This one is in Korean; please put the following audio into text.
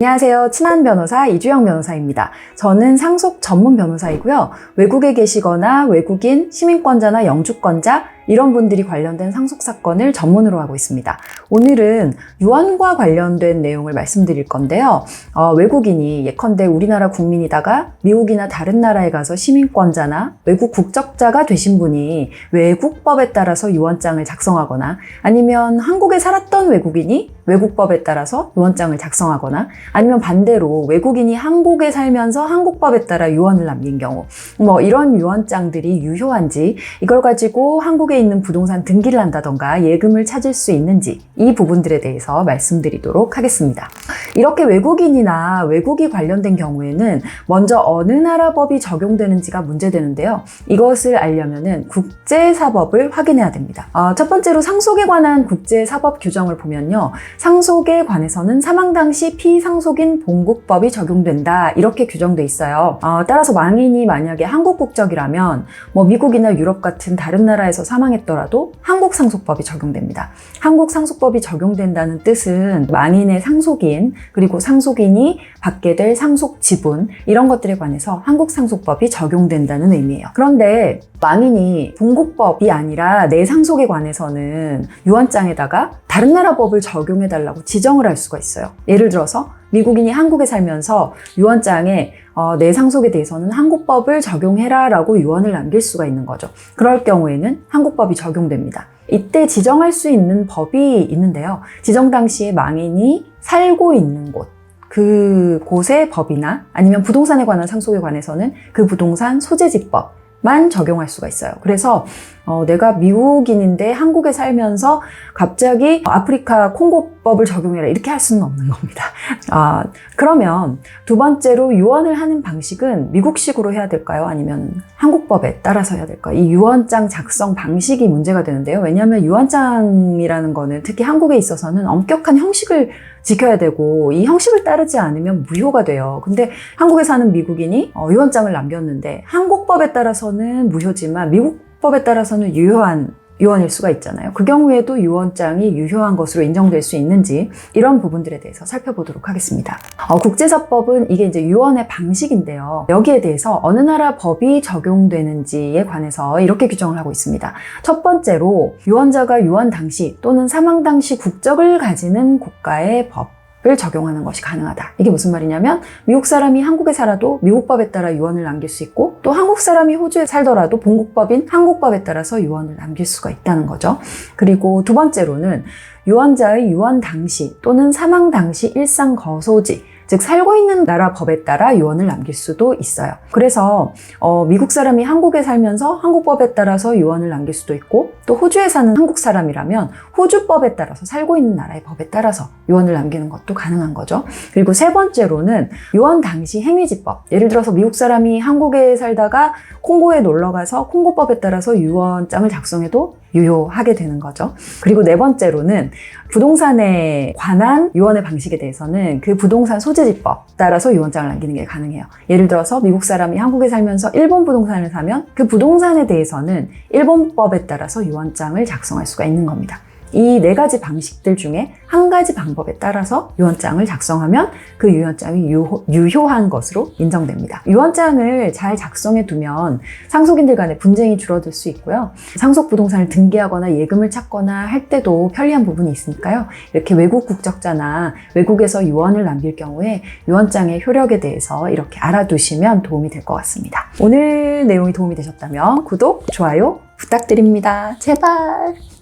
안녕하세요. 친한 변호사 이주영 변호사입니다. 저는 상속 전문 변호사이고요. 외국에 계시거나 외국인, 시민권자나 영주권자 이런 분들이 관련된 상속 사건을 전문으로 하고 있습니다. 오늘은 유언과 관련된 내용을 말씀드릴 건데요. 외국인이 예컨대 우리나라 국민이다가 미국이나 다른 나라에 가서 시민권자나 외국 국적자가 되신 분이 외국법에 따라서 유언장을 작성하거나 아니면 한국에 살았던 외국인이 외국법에 따라서 유언장을 작성하거나 아니면 반대로 외국인이 한국에 살면서 한국법에 따라 유언을 남긴 경우 이런 유언장들이 유효한지 이걸 가지고 한국에 있는 부동산 등기를 한다던가 예금을 찾을 수 있는지 이 부분들에 대해서 말씀드리도록 하겠습니다. 이렇게 외국인이나 외국이 관련된 경우에는 먼저 어느 나라 법이 적용되는지가 문제되는데요. 이것을 알려면은 국제사법을 확인해야 됩니다. 첫 번째로 상속에 관한 국제사법 규정을 보면요. 상속에 관해서는 사망 당시 피상속인 본국법이 적용된다 이렇게 규정돼 있어요. 따라서 망인이 만약에 한국 국적이라면 미국이나 유럽 같은 다른 나라에서 사망했더라도 한국 상속법이 적용됩니다. 한국 상속법이 적용된다는 뜻은 망인의 상속인 그리고 상속인이 받게 될 상속 지분 이런 것들에 관해서 한국 상속법이 적용된다는 의미예요. 그런데 망인이 본국법이 아니라 내 상속에 관해서는 유언장에다가 다른 나라 법을 적용해달라고 지정을 할 수가 있어요. 예를 들어서 미국인이 한국에 살면서 유언장에 내 상속에 대해서는 한국법을 적용해라 라고 유언을 남길 수가 있는 거죠. 그럴 경우에는 한국법이 적용됩니다. 이때 지정할 수 있는 법이 있는데요. 지정 당시에 망인이 살고 있는 곳 그곳의 법이나 아니면 부동산에 관한 상속에 관해서는 그 부동산 소재지법만 적용할 수가 있어요. 그래서 내가 미국인인데 한국에 살면서 갑자기 아프리카 콩고법을 적용해라 이렇게 할 수는 없는 겁니다. 그러면 두 번째로 유언을 하는 방식은 미국식으로 해야 될까요? 아니면 한국법에 따라서 해야 될까요? 이 유언장 작성 방식이 문제가 되는데요. 왜냐하면 유언장이라는 거는 특히 한국에 있어서는 엄격한 형식을 지켜야 되고 이 형식을 따르지 않으면 무효가 돼요. 근데 한국에 사는 미국인이 유언장을 남겼는데 한국법에 따라서는 무효지만 미국법에 따라서는 유효한 유언일 수가 있잖아요. 그 경우에도 유언장이 유효한 것으로 인정될 수 있는지 이런 부분들에 대해서 살펴보도록 하겠습니다. 국제사법은 이게 이제 유언의 방식인데요. 여기에 대해서 어느 나라 법이 적용되는지에 관해서 이렇게 규정을 하고 있습니다. 첫 번째로 유언자가 유언 당시 또는 사망 당시 국적을 가지는 국가의 법을 적용하는 것이 가능하다. 이게 무슨 말이냐면 미국 사람이 한국에 살아도 미국법에 따라 유언을 남길 수 있고 또 한국 사람이 호주에 살더라도 본국법인 한국법에 따라서 유언을 남길 수가 있다는 거죠. 그리고 두 번째로는 유언자의 유언 당시 또는 사망 당시 일상 거소지 즉 살고 있는 나라 법에 따라 유언을 남길 수도 있어요. 그래서 미국 사람이 한국에 살면서 한국법에 따라서 유언을 남길 수도 있고 또 호주에 사는 한국 사람이라면 호주법에 따라서 살고 있는 나라의 법에 따라서 유언을 남기는 것도 가능한 거죠. 그리고 세 번째로는 유언 당시 행위지법 예를 들어서 미국 사람이 한국에 살다가 콩고에 놀러가서 콩고법에 따라서 유언장을 작성해도 유효하게 되는 거죠. 그리고 네 번째로는 부동산에 관한 유언의 방식에 대해서는 그 부동산 소재지법 따라서 유언장을 남기는 게 가능해요. 예를 들어서 미국 사람이 한국에 살면서 일본 부동산을 사면 그 부동산에 대해서는 일본법에 따라서 유언장을 작성할 수가 있는 겁니다. 이 네 가지 방식들 중에 한 가지 방법에 따라서 유언장을 작성하면 그 유언장이 유효한 것으로 인정됩니다. 유언장을 잘 작성해 두면 상속인들 간의 분쟁이 줄어들 수 있고요. 상속 부동산을 등기하거나 예금을 찾거나 할 때도 편리한 부분이 있으니까요. 이렇게 외국 국적자나 외국에서 유언을 남길 경우에 유언장의 효력에 대해서 이렇게 알아두시면 도움이 될 것 같습니다. 오늘 내용이 도움이 되셨다면 구독, 좋아요 부탁드립니다. 제발!